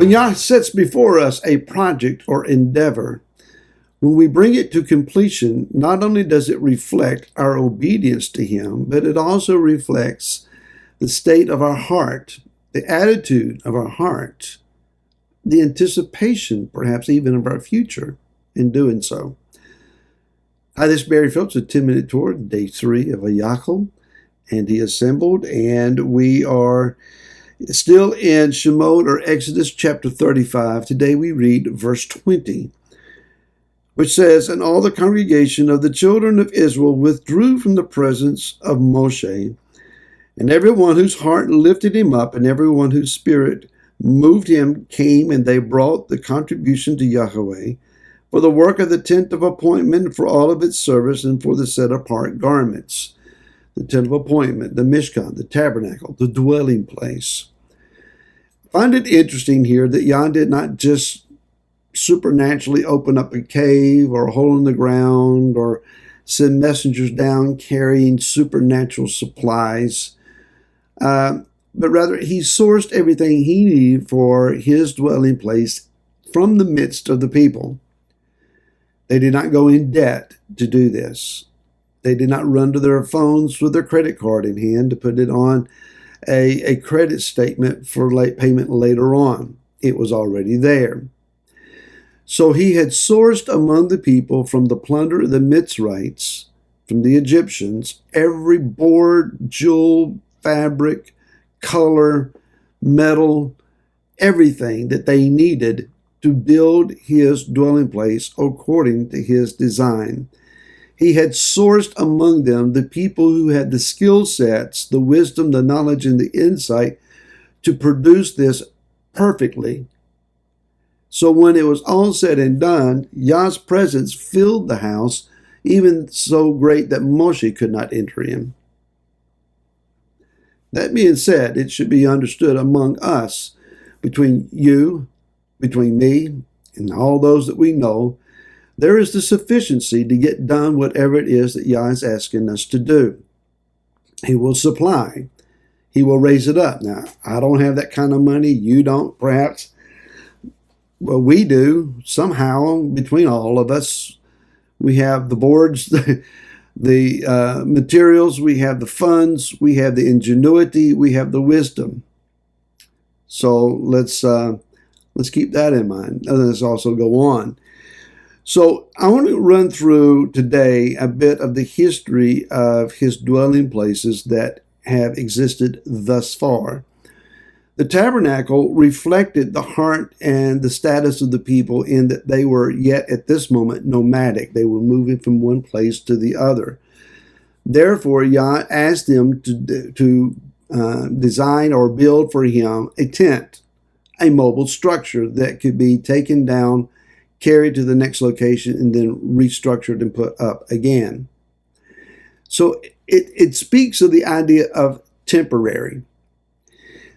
When Yah sets before us a project or endeavor, when we bring it to completion, not only does it reflect our obedience to Him, but it also reflects the state of our heart, the attitude of our heart, the anticipation, perhaps even of our future in doing so. Hi, this is Barry Phillips with 10-Minute Torah, day 3 of Vayakhel, and He assembled, and we are still in Shemot, or Exodus chapter 35. Today we read verse 20, which says, "And all the congregation of the children of Israel withdrew from the presence of Moshe, and everyone whose heart lifted him up, and everyone whose spirit moved him came, and they brought the contribution to Yahweh for the work of the tent of appointment, for all of its service, and for the set-apart garments." The tent of appointment, the Mishkan, the tabernacle, the dwelling place. I find it interesting here that Yah did not just supernaturally open up a cave or a hole in the ground or send messengers down carrying supernatural supplies, but rather He sourced everything He needed for His dwelling place from the midst of the people. They did not go in debt to do this. They did not run to their phones with their credit card in hand to put it on a credit statement for late payment later on. It was already there. So He had sourced among the people from the plunder of the Mitzrites, from the Egyptians, every board, jewel, fabric, color, metal, everything that they needed to build His dwelling place according to His design. He had sourced among them the people who had the skill sets, the wisdom, the knowledge, and the insight to produce this perfectly. So when it was all said and done, Yah's presence filled the house, even so great that Moshe could not enter in. That being said, it should be understood among us, between you, between me, and all those that we know, there is the sufficiency to get done whatever it is that Yah is asking us to do. He will supply. He will raise it up. Now, I don't have that kind of money. You don't, perhaps. Well, we do. Somehow, between all of us, we have the boards, the materials, we have the funds, we have the ingenuity, we have the wisdom. So let's keep that in mind. And let's also go on. So I want to run through today a bit of the history of His dwelling places that have existed thus far. The tabernacle reflected the heart and the status of the people in that they were yet at this moment nomadic. They were moving from one place to the other. Therefore, Yah asked them to design or build for Him a tent, a mobile structure that could be taken down, carried to the next location, and then restructured and put up again. So it speaks of the idea of temporary.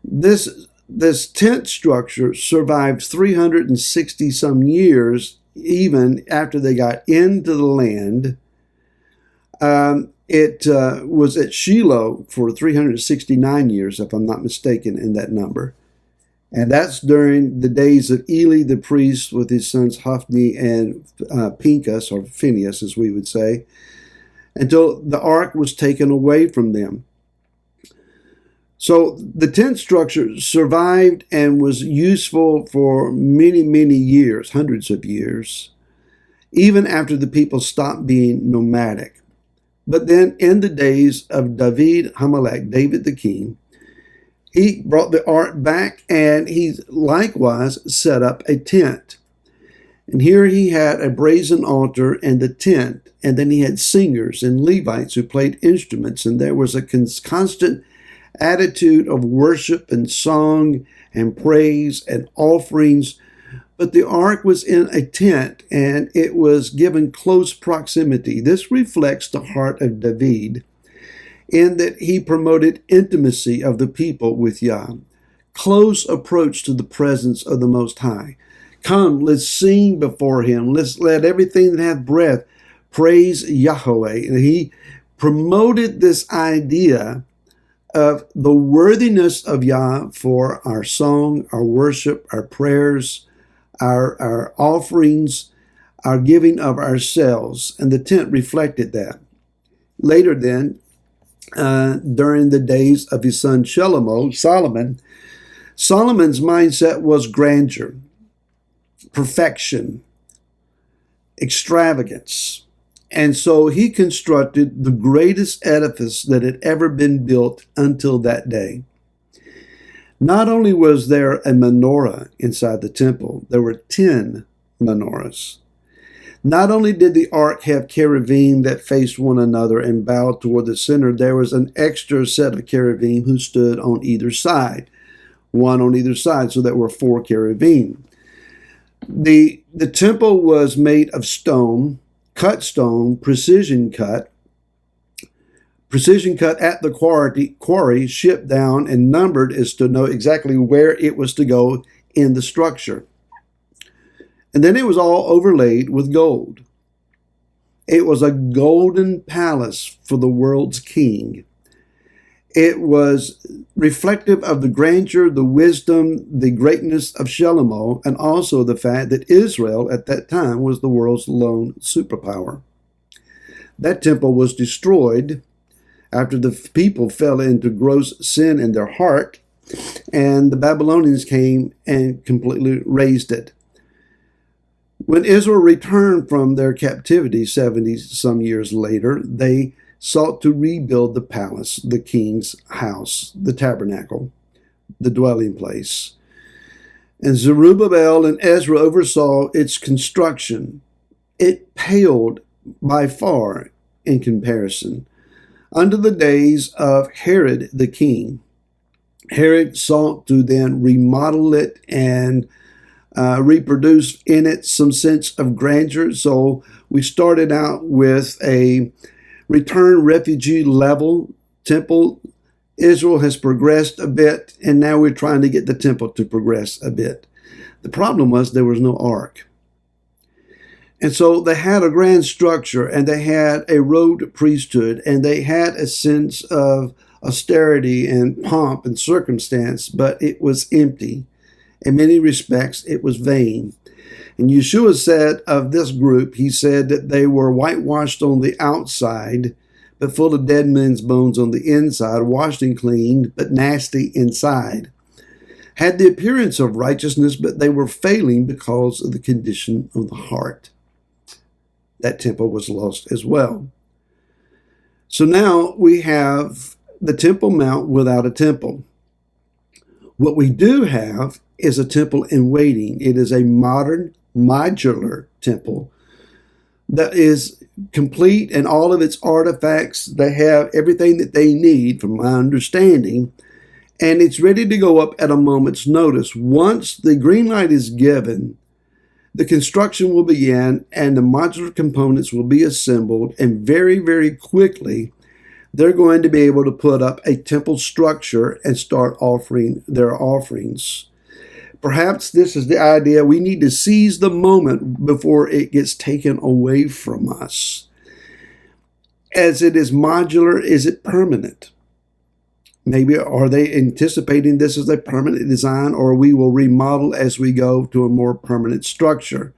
This tent structure survived 360 some years, even after they got into the land. It was at Shiloh for 369 years, if I'm not mistaken in that number. And that's during the days of Eli the priest with his sons Hophni and Pinchas, or Phineas as we would say, until the ark was taken away from them. So the tent structure survived and was useful for many, many years, hundreds of years, even after the people stopped being nomadic. But then in the days of David Hamelech, David the king, he brought the ark back, and he likewise set up a tent. And here he had a brazen altar and the tent, and then he had singers and Levites who played instruments, and there was a constant attitude of worship and song and praise and offerings. But the ark was in a tent, and it was given close proximity. This reflects the heart of David, in that he promoted intimacy of the people with Yah, close approach to the presence of the Most High. Come, let's sing before Him. Let's let everything that hath breath praise Yahweh. And he promoted this idea of the worthiness of Yah for our song, our worship, our prayers, our offerings, our giving of ourselves. And the tent reflected that. Later then, during the days of his son Solomon, Solomon's mindset was grandeur, perfection, extravagance. And so he constructed the greatest edifice that had ever been built until that day. Not only was there a menorah inside the temple, there were 10 menorahs. Not only did the ark have cherubim that faced one another and bowed toward the center, there was an extra set of cherubim who stood on either side, one on either side, so there were 4 cherubim. The temple was made of stone, cut stone, precision cut at the quarry, shipped down and numbered as to know exactly where it was to go in the structure. And then it was all overlaid with gold. It was a golden palace for the world's king. It was reflective of the grandeur, the wisdom, the greatness of Solomon, and also the fact that Israel at that time was the world's lone superpower. That temple was destroyed after the people fell into gross sin in their heart, and the Babylonians came and completely razed it. When Israel returned from their captivity 70-some years later, they sought to rebuild the palace, the king's house, the tabernacle, the dwelling place. And Zerubbabel and Ezra oversaw its construction. It paled by far in comparison. Under the days of Herod the king, Herod sought to then remodel it and reproduce in it some sense of grandeur. So we started out with a return refugee level temple. Israel has progressed a bit, and now we're trying to get the temple to progress a bit. The problem was there was no ark. And so they had a grand structure, and they had a robed priesthood, and they had a sense of austerity and pomp and circumstance, but it was empty. In many respects, it was vain. And Yeshua said of this group, he said that they were whitewashed on the outside, but full of dead men's bones on the inside, washed and cleaned, but nasty inside. Had the appearance of righteousness, but they were failing because of the condition of the heart. That temple was lost as well. So now we have the Temple Mount without a temple. What we do have is a temple in waiting. It is a modern, modular temple that is complete in all of its artifacts. They have everything that they need, from my understanding, and it's ready to go up at a moment's notice. Once the green light is given, the construction will begin and the modular components will be assembled, and very, very quickly, they're going to be able to put up a temple structure and start offering their offerings. Perhaps this is the idea. We need to seize the moment before it gets taken away from us. As it is modular, is it permanent? Maybe are they anticipating this as a permanent design, or we will remodel as we go to a more permanent structure?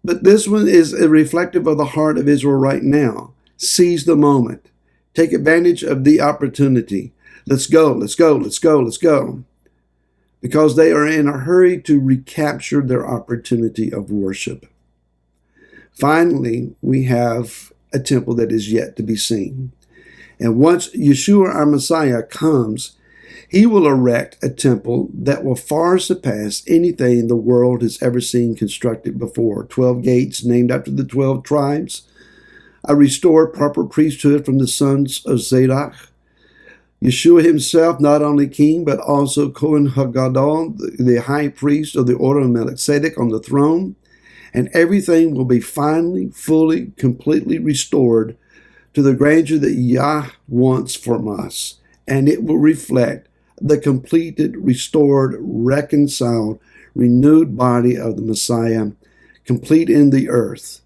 But this one is reflective of the heart of Israel right now. Seize the moment. Take advantage of the opportunity. Let's go, let's go, let's go, let's go. Because they are in a hurry to recapture their opportunity of worship. Finally, we have a temple that is yet to be seen. And once Yeshua, our Messiah, comes, he will erect a temple that will far surpass anything the world has ever seen constructed before. 12 gates named after the 12 tribes. A restored proper priesthood from the sons of Zadok. Yeshua himself, not only king, but also Kohen HaGadol, the high priest of the order of Melchizedek on the throne. And everything will be finally, fully, completely restored to the grandeur that Yah wants from us. And it will reflect the completed, restored, reconciled, renewed body of the Messiah, complete in the earth.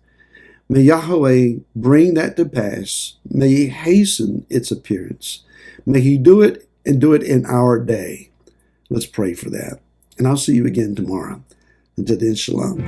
May Yahweh bring that to pass. May He hasten its appearance. May He do it and do it in our day. Let's pray for that. And I'll see you again tomorrow. Until then, shalom.